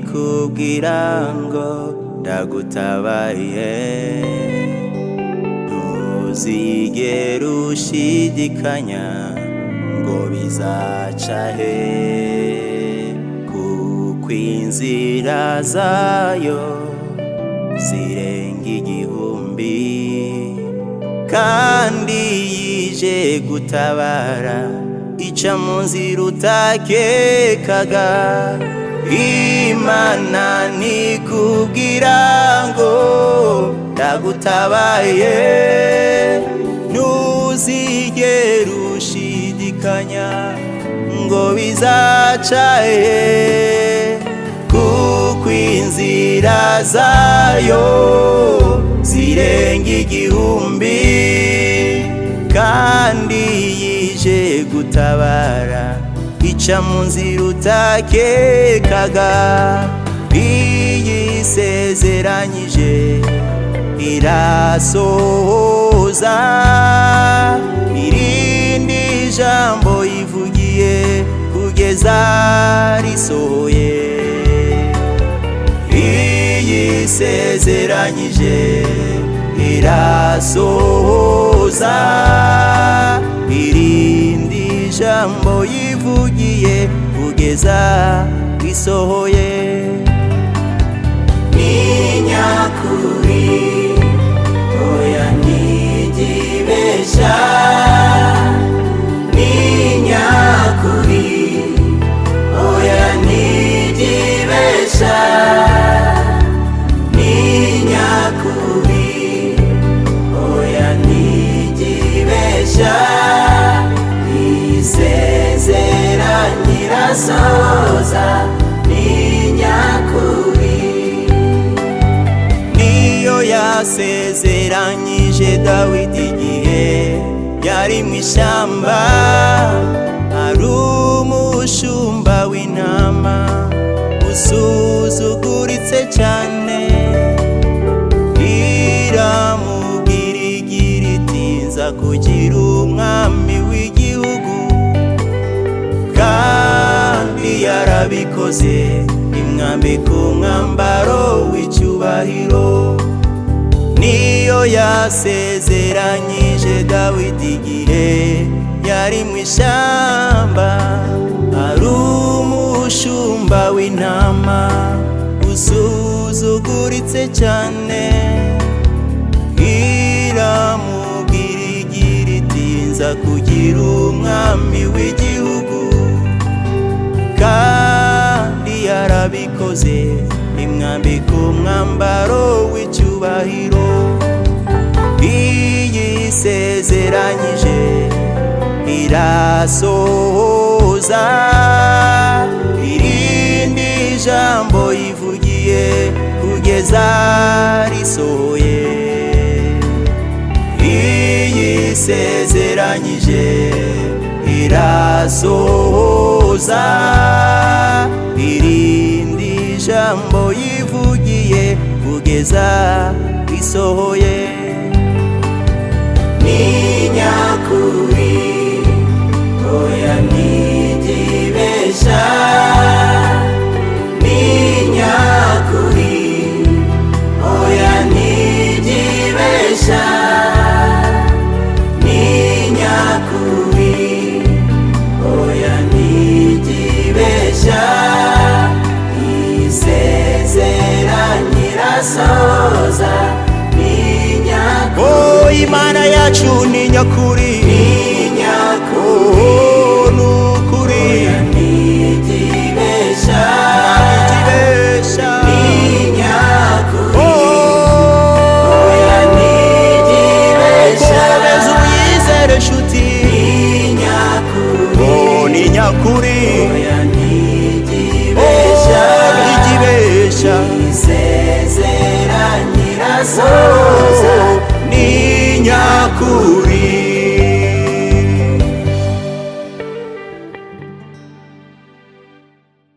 kugira ngo ndagutabaye, ntuzigere ushidikanya ngo bizaca he, kuko inzira zayo zirenga igihumbi, kandi yije gutabara ica mu nzira utakekaga. Imana nikubwira ngo ndagutabaye, ntuzigere ushidikanya ngo bizaca he, kuko inzira zayo zirenga igihumbi, kandi yije gutabara ica mu nzira utakekaga. Iyisezeranyije irasohoza, irindi jambo yivugiye kugeza risohoye. Iyisezeranyije irasohoza, irindi jambo yivugiye kugeza risohoye. Ni nyakuri, oya ntigibesha, ni nyakuri, oya ntigibesha, ni nyakuri, oya ntigibesha, isezerano irasohoza, ni nyakuri. Niyo yasezeranyije Dawidi igihe yari mu ishyamba, ari umushumba w'intama usuzuguritse cyane. Iramubwira igira iti nza kugira umwami w'igihugu, kandi yarabikoze imwambika umwambaro w'icyubahiro. Niyo yasezeranyije Dawidi igihe yari mu ishyamba, ari umushumba w'intama usuzuguritse cyane. Iramubwira igira iti nza kugira umwami w'igihugu, kandi yarabikoze imwambika umwambaro w'icyubahiro. Iyisezeranyije irasohoza, irindi jambo yivugiye kugeza risohoye. Iyisezeranyije irasohoza, irindi jambo yivugiye kugeza risohoye. Ni nyakuri, oya ntigibesha, ni nyakuri, oya ntigibesha, ni nyakuri, oya ntigibesha, isezerano irasohoza, ni nyakuri. Oh, Imana yacu ni nyakuri.